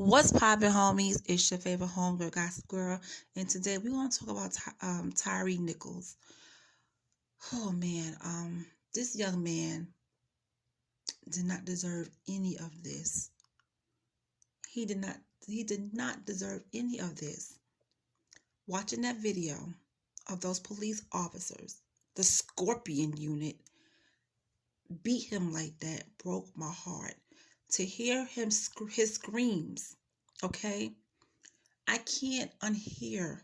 What's poppin', homies? It's your favorite homegirl, Gossip Girl, and today we're gonna talk about Tyre Nichols. Oh man, this young man did not deserve any of this. He did not. He did not deserve any of this. Watching that video of those police officers, the Scorpion unit, beat him like that broke my heart. To hear his screams, okay, I can't unhear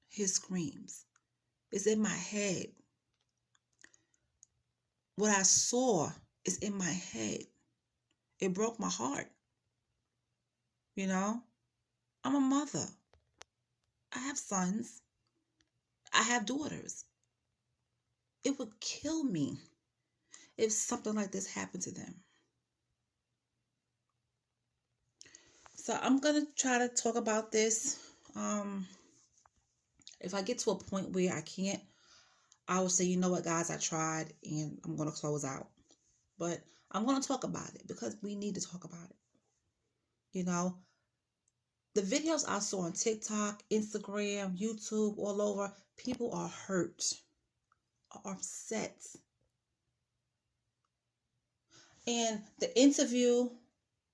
his screams. It's in my head. What I saw is in my head. It broke my heart. You know, I'm a mother. I have sons. I have daughters. It would kill me if something like this happened to them. So I'm going to try to talk about this. If I get to a point where I can't, I will say, you know what, guys, I tried, and I'm going to close out. But I'm going to talk about it because we need to talk about it. You know, the videos I saw on TikTok, Instagram, YouTube, all over, people are hurt, are upset. And the interview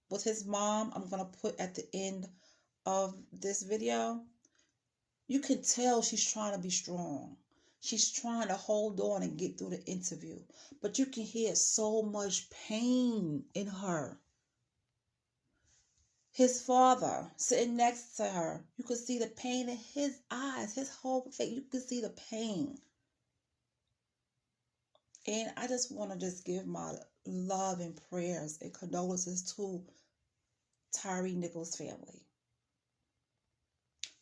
with his mom, I'm going to put at the end of this video. You can tell she's trying to be strong. She's trying to hold on and get through the interview. But you can hear so much pain in her. His father sitting next to her, you could see the pain in his eyes, his whole face. You could see the pain. And I just want to just give my love and prayers and condolences to Tyre Nichols' family.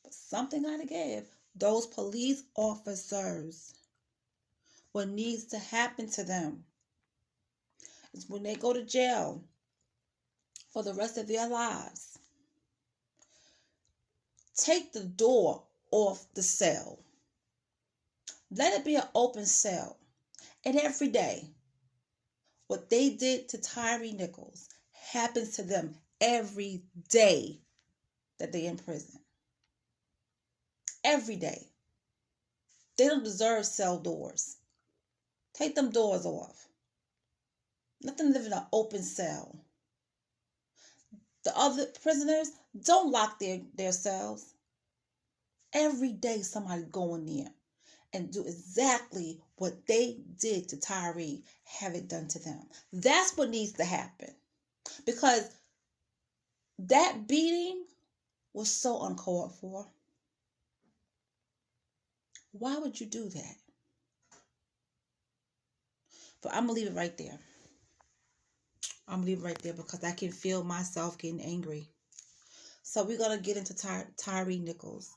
But something I gotta give. Those police officers, what needs to happen to them is when they go to jail for the rest of their lives, take the door off the cell. Let it be an open cell. And every day, what they did to Tyre Nichols happens to them every day that they're in prison. Every day. They don't deserve cell doors. Take them doors off. Let them live in an open cell. The other prisoners, don't lock their cells. Every day somebody go in there and do exactly what they did to Tyre, have it done to them. That's what needs to happen. Because that beating was so uncalled for. Why would you do that? But I'm going to leave it right there. I'm going to leave it right there because I can feel myself getting angry. So we're going to get into Tyre Nichols.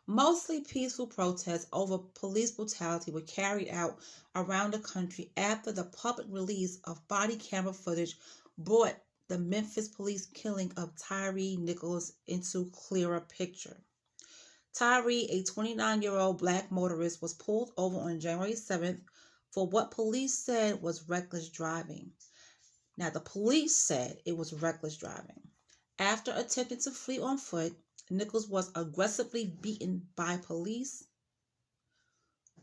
Mostly peaceful protests over police brutality were carried out around the country after the public release of body camera footage brought the Memphis police killing of Tyre Nichols into clearer picture. Tyre, a 29-year-old black motorist, was pulled over on January 7th for what police said was reckless driving. Now, the police said it was reckless driving. After attempting to flee on foot, Nichols was aggressively beaten by police.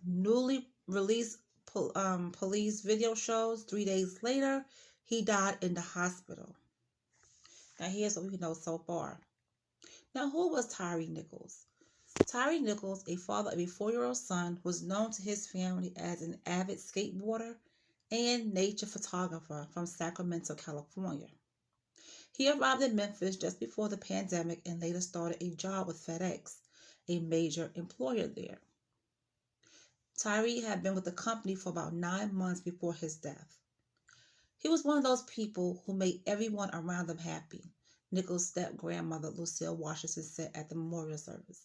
Newly released police video shows 3 days later, he died in the hospital. Now, here's what we know so far. Now, who was Tyre Nichols? Tyre Nichols, a father of a 4-year-old son, was known to his family as an avid skateboarder and nature photographer from Sacramento, California. He arrived in Memphis just before the pandemic and later started a job with FedEx, a major employer there. Tyre had been with the company for about 9 months before his death. He was one of those people who made everyone around him happy, Nichols' step-grandmother Lucille Washington said at the memorial service.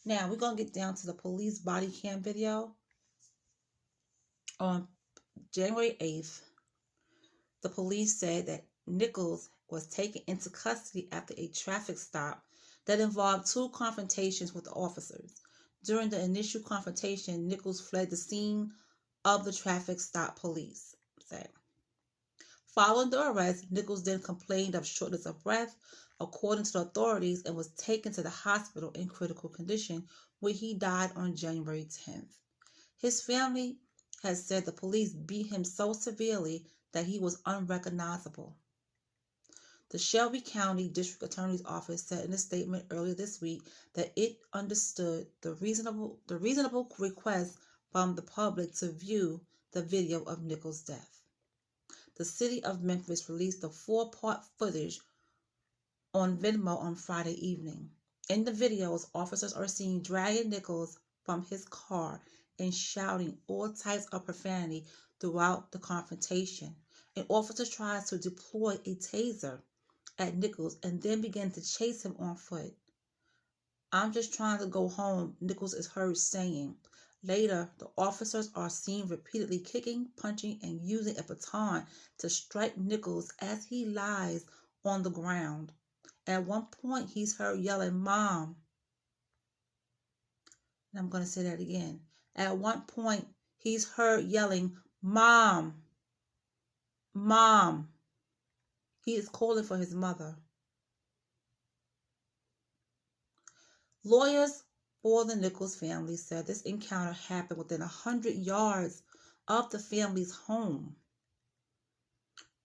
Now, we're going to get down to the police body cam video. On January 8th, the police said that Nichols was taken into custody after a traffic stop that involved 2 confrontations with the officers. During the initial confrontation, Nichols fled the scene of the traffic stop, police said. Following the arrest, Nichols then complained of shortness of breath, according to the authorities, and was taken to the hospital in critical condition, where he died on January 10th. His family has said the police beat him so severely that he was unrecognizable. The Shelby County District Attorney's Office said in a statement earlier this week that it understood the reasonable request from the public to view the video of Nichols' death. The city of Memphis released the 4-part footage on Venmo on Friday evening. In the videos, officers are seen dragging Nichols from his car and shouting all types of profanity throughout the confrontation. An officer tries to deploy a taser at Nichols and then began to chase him on foot. "I'm just trying to go home," Nichols is heard saying. Later, the officers are seen repeatedly kicking, punching, and using a baton to strike Nichols as he lies on the ground. At one point, he's heard yelling, "Mom." And I'm going to say that again. At one point, he's heard yelling, "Mom, Mom." He is calling for his mother. Lawyers for the Nichols family said this encounter happened within 100 yards of the family's home.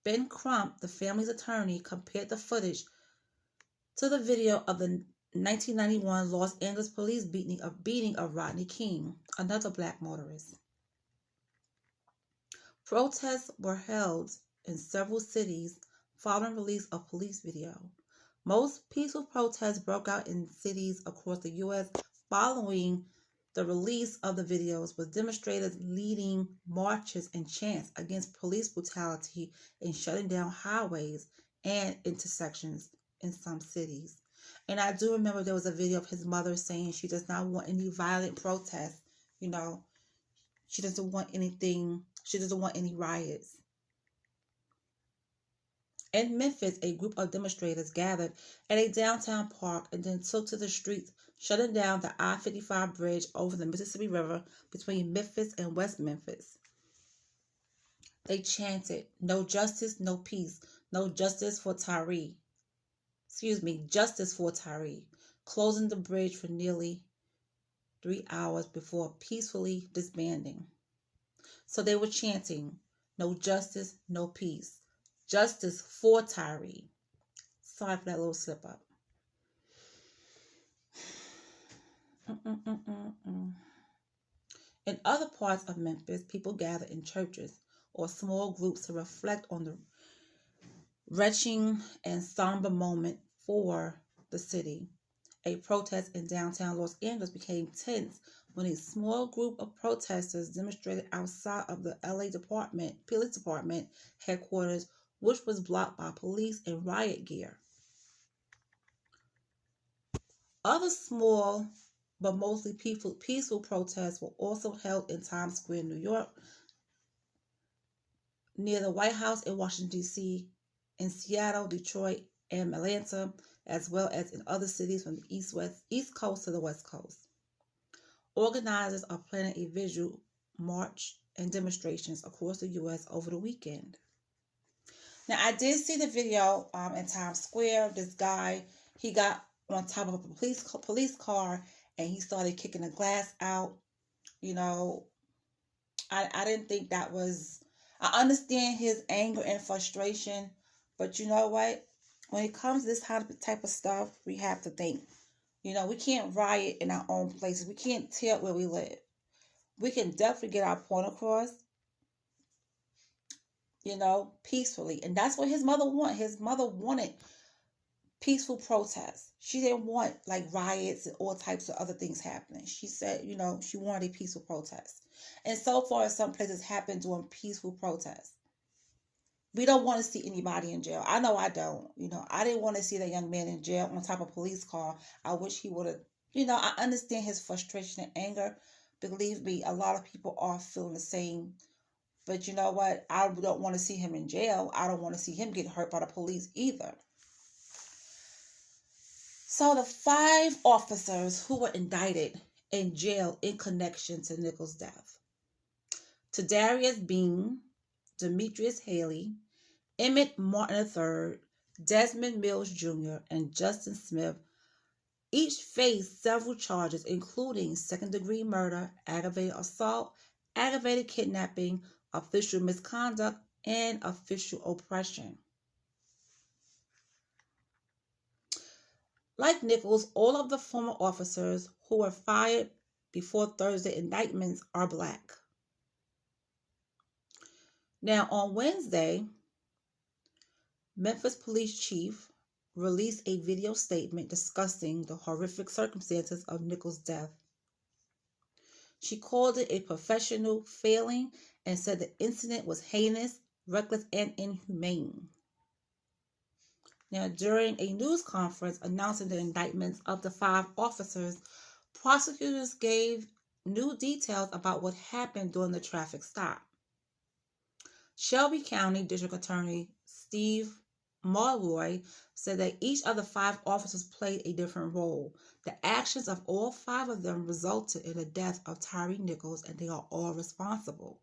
Ben Crump, the family's attorney, compared the footage to the video of the 1991 Los Angeles police beating of Rodney King, another black motorist. Protests were held in several cities following release of police video. Most peaceful protests broke out in cities across the U.S. following the release of the videos, with demonstrators leading marches and chants against police brutality and shutting down highways and intersections in some cities. And I do remember there was a video of his mother saying she does not want any violent protests. She doesn't want anything. She doesn't want any riots. In Memphis, a group of demonstrators gathered at a downtown park and then took to the streets, shutting down the I-55 bridge over the Mississippi River between Memphis and West Memphis. They chanted, "No justice, no peace. No justice for Tyre. Justice for Tyre," closing the bridge for nearly 3 hours before peacefully disbanding. So they were chanting, "No justice, no peace. Justice for Tyre." Sorry for that little slip up. In other parts of Memphis, people gather in churches or small groups to reflect on the wrenching and somber moment for the city. A protest in downtown Los Angeles became tense when a small group of protesters demonstrated outside of the LA Police Department headquarters, which was blocked by police in riot gear. Other small but mostly peaceful protests were also held in Times Square, New York, near the White House in Washington, D.C., in Seattle, Detroit, and Atlanta, as well as in other cities from the East Coast to the West Coast. Organizers are planning a visual march and demonstrations across the U.S. over the weekend. Now, I did see the video in Times Square. This guy, he got on top of a police car and he started kicking the glass out. I didn't think that was... I understand his anger and frustration, but you know what? When it comes to this type of stuff, we have to think. We can't riot in our own places. We can't tell where we live. We can definitely get our point across, peacefully. And that's what his mother wanted. His mother wanted peaceful protests. She didn't want riots and all types of other things happening. She said, she wanted a peaceful protest. And so far, some places have been doing peaceful protests. We don't want to see anybody in jail. I know I don't. I didn't want to see that young man in jail on top of a police car. I wish he would have, I understand his frustration and anger. Believe me, a lot of people are feeling the same. But you know what? I don't want to see him in jail. I don't want to see him get hurt by the police either. So the 5 officers who were indicted in jail in connection to Nichols' death: Tadarius Bean, Demetrius Haley, Emmett Martin III, Desmond Mills Jr., and Justin Smith each faced several charges, including second-degree murder, aggravated assault, aggravated kidnapping, official misconduct, and official oppression. Like Nichols, all of the former officers who were fired before Thursday indictments are black. Now, on Wednesday, Memphis police chief released a video statement discussing the horrific circumstances of Nichols' death. She called it a professional failing and said the incident was heinous, reckless, and inhumane. Now, during a news conference announcing the indictments of the 5 officers, prosecutors gave new details about what happened during the traffic stop. Shelby County District Attorney Steve Mulroy said that each of the 5 officers played a different role. The actions of all 5 of them resulted in the death of Tyre Nichols, and they are all responsible.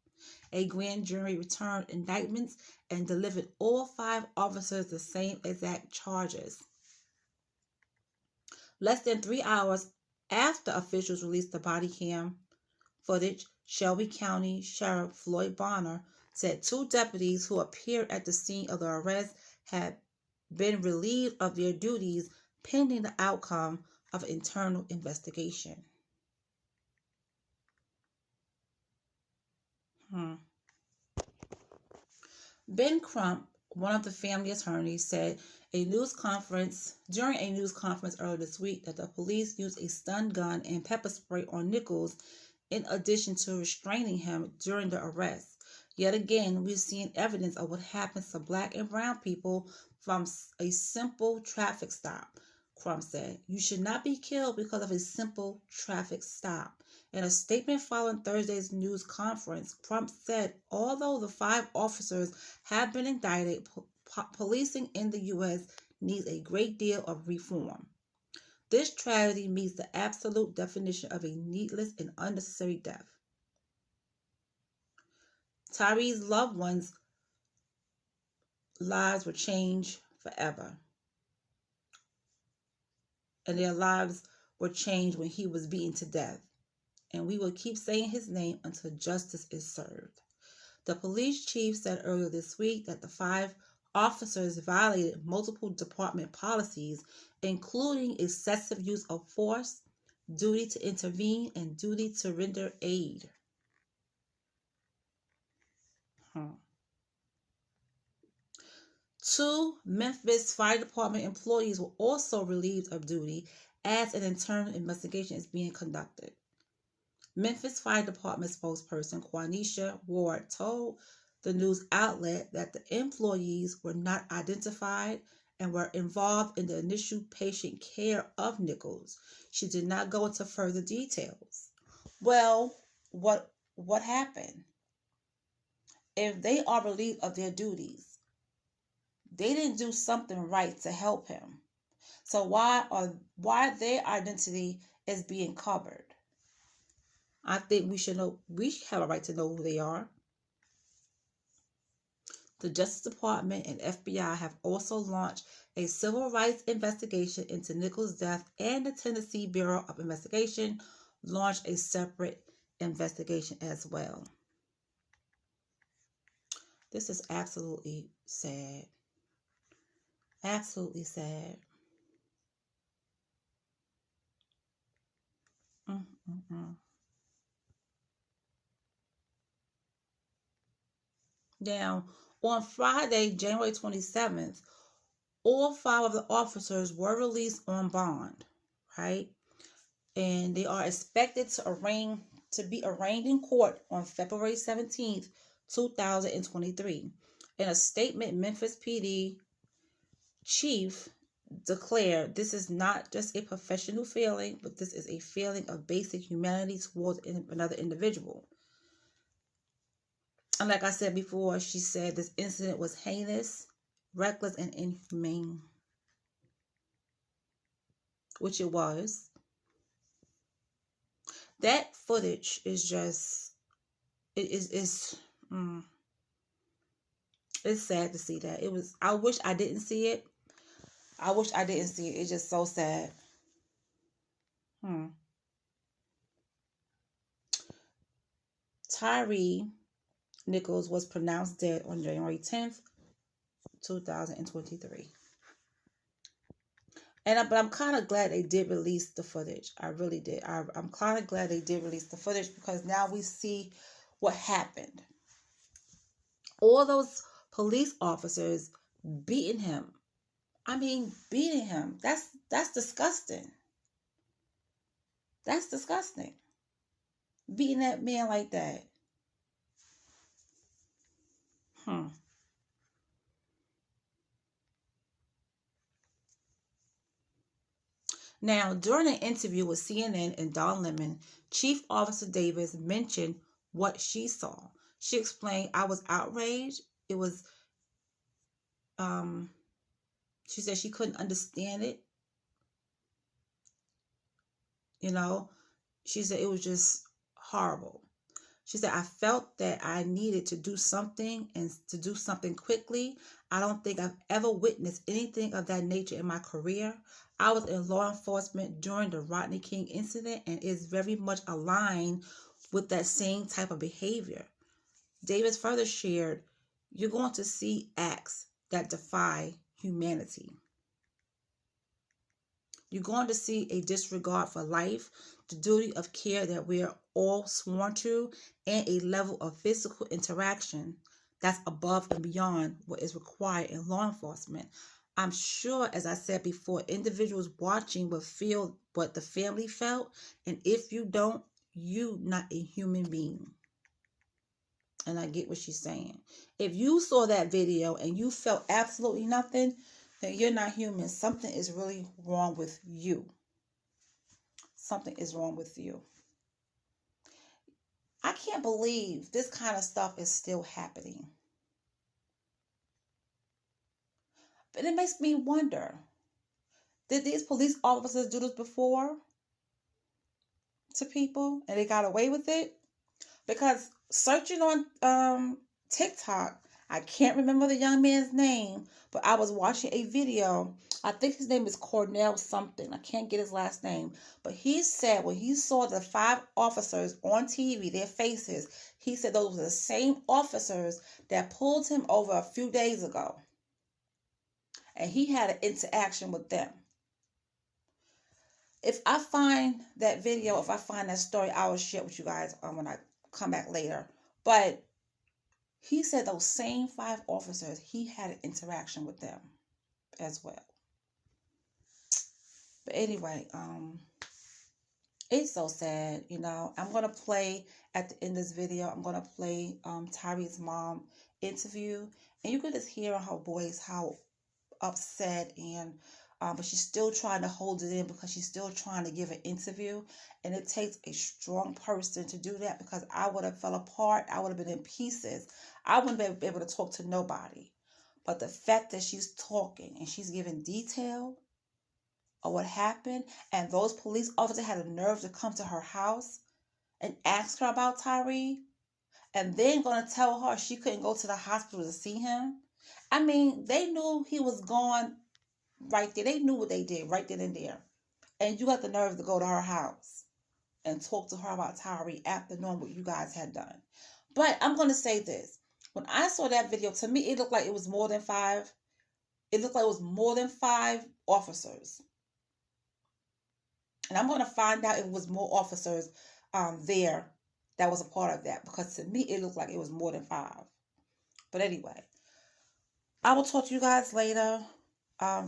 A grand jury returned indictments and delivered all 5 officers the same exact charges. Less than 3 hours after officials released the body cam footage, Shelby County Sheriff Floyd Bonner said 2 deputies who appeared at the scene of the arrest had been relieved of their duties pending the outcome of an internal investigation. Ben Crump, one of the family attorneys, said during a news conference earlier this week that the police used a stun gun and pepper spray on Nichols in addition to restraining him during the arrest. Yet again, we're seeing evidence of what happens to black and brown people from a simple traffic stop, Crump said. You should not be killed because of a simple traffic stop. In a statement following Thursday's news conference, Crump said although the 5 officers have been indicted, policing in the U.S. needs a great deal of reform. This tragedy meets the absolute definition of a needless and unnecessary death. Tyre's loved ones' lives were changed forever. And their lives were changed when he was beaten to death. And we will keep saying his name until justice is served. The police chief said earlier this week that the 5 officers violated multiple department policies, including excessive use of force, duty to intervene, and duty to render aid. 2 Memphis Fire Department employees were also relieved of duty as an internal investigation is being conducted. Memphis Fire Department spokesperson Quanisha Ward told the news outlet that the employees were not identified and were involved in the initial patient care of Nichols. She did not go into further details. Well, what happened? If they are relieved of their duties, they didn't do something right to help him. So why their identity is being covered? I think we should know. We have a right to know who they are. The Justice Department and FBI have also launched a civil rights investigation into Nichols' death, and the Tennessee Bureau of Investigation launched a separate investigation as well. This is absolutely sad. Absolutely sad. Now, on Friday, January 27th, all 5 of the officers were released on bond, right? And they are expected to be arraigned in court on February 17th, 2023. In a statement, Memphis PD chief declared this is not just a professional failing, but this is a failing of basic humanity towards another individual. And like I said before, she said this incident was heinous, reckless, and inhumane, which it was. That footage is just, It's sad to see that. I wish I didn't see it. I wish I didn't see it. It's just so sad. Hmm. Tyre Nichols was pronounced dead on January 10th, 2023. But I'm kind of glad they did release the footage. I really did. I'm kind of glad they did release the footage because now we see what happened. All those police officers beating him. I mean, beating him. That's disgusting. That's disgusting. Beating that man like that. Hmm. Now, during an interview with CNN and Don Lemon, Chief Officer Davis mentioned what she saw. She explained, "I was outraged. It was um she said she couldn't understand it, you know. She said it was just horrible. She said, I felt that I needed to do something and to do something quickly. I don't think I've ever witnessed anything of that nature in my career. I was in law enforcement during the Rodney King incident and is very much aligned with that same type of behavior." Davis further shared, "You're going to see acts that defy humanity. You're going to see a disregard for life, the duty of care that we're all sworn to, and a level of physical interaction that's above and beyond what is required in law enforcement. I'm sure, as I said before, individuals watching will feel what the family felt, and if you don't, you not a human being." And I get what she's saying. If you saw that video and you felt absolutely nothing, then you're not human. Something is really wrong with you. Something is wrong with you. I can't believe this kind of stuff is still happening. But it makes me wonder, did these police officers do this before to people and they got away with it? Because searching on TikTok, I can't remember the young man's name, but I was watching a video. I think his name is Cornell something. I can't get his last name. But he said when he saw the 5 officers on TV, their faces, he said those were the same officers that pulled him over a few days ago. And he had an interaction with them. If I find that video, if I find that story, I will share it with you guys when I come back later. But he said those same 5 officers, he had an interaction with them as well. But anyway, it's so sad, you know. I'm going to play, at the end of this video, I'm going to play Tyre's mom interview. And you can just hear in her voice how upset and but she's still trying to hold it in because she's still trying to give an interview, and it takes a strong person to do that because I would have fell apart. I would have been in pieces. I wouldn't be able to talk to nobody. But the fact that she's talking and she's giving detail of what happened, and those police officers had the nerve to come to her house and ask her about Tyre, and then going to tell her she couldn't go to the hospital to see him. I mean, they knew he was gone right there. They knew what they did right then and there. And you got the nerve to go to her house and talk to her about Tyre after knowing what you guys had done. But I'm going to say this. When I saw that video, to me, it looked like it was more than 5. It looked like it was more than 5 officers. And I'm going to find out if it was more officers there that was a part of that. Because to me, it looked like it was more than 5. But anyway, I will talk to you guys later.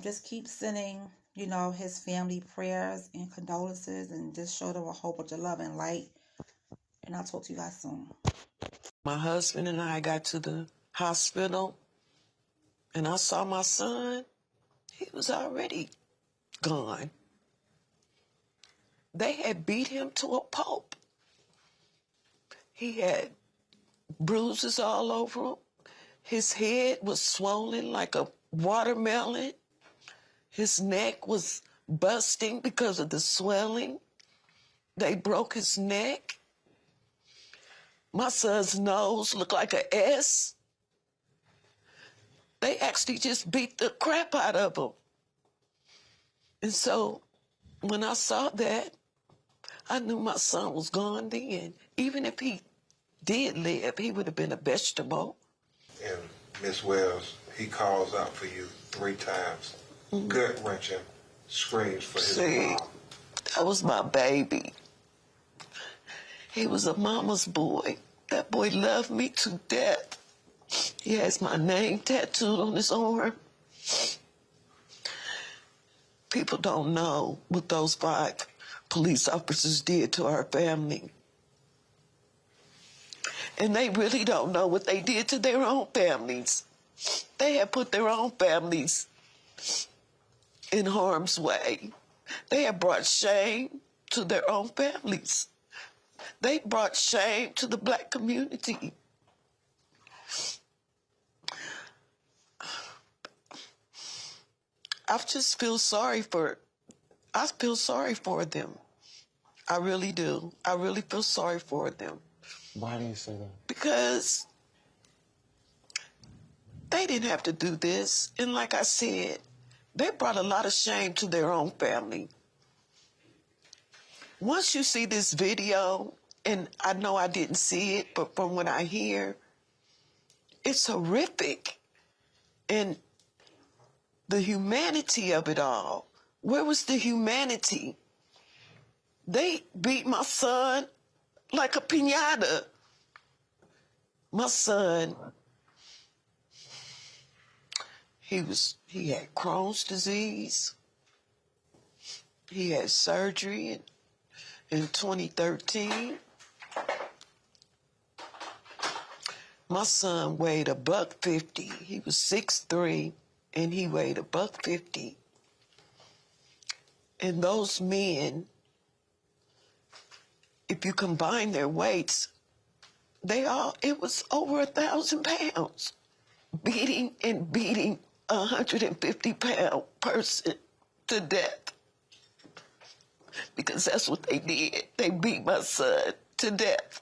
Just keep sending, you know, his family prayers and condolences, and just show them a whole bunch of love and light. And I'll talk to you guys soon. My husband and I got to the hospital, and I saw my son. He was already gone. They had beat him to a pulp. He had bruises all over him. His head was swollen like a watermelon. His neck was busting because of the swelling. They broke his neck. My son's nose looked like an S. They actually just beat the crap out of him. And so when I saw that, I knew my son was gone then. Even if he did live, he would have been a vegetable. And Miss Wells, he calls out for you 3 times. Gut-wrenching screams for his mom. That was my baby. He was a mama's boy. That boy loved me to death. He has my name tattooed on his arm. People don't know what those 5 police officers did to our family. And they really don't know what they did to their own families. They had put their own families in harm's way. They have brought shame to their own families. They brought shame to the Black community. I just feel sorry for them. I really do. I really feel sorry for them. Why do you say that? Because they didn't have to do this. And like I said, they brought a lot of shame to their own family. Once you see this video, and I know I didn't see it, but from what I hear, it's horrific. And the humanity of it all, where was the humanity? They beat my son like a piñata. My son, he had Crohn's disease. He had surgery in 2013. My son weighed $150. He was 6'3", and he weighed $150. And those men, if you combine their weights, it was over 1,000 pounds, beating a 150-pound person to death. Because that's what they did. They beat my son to death.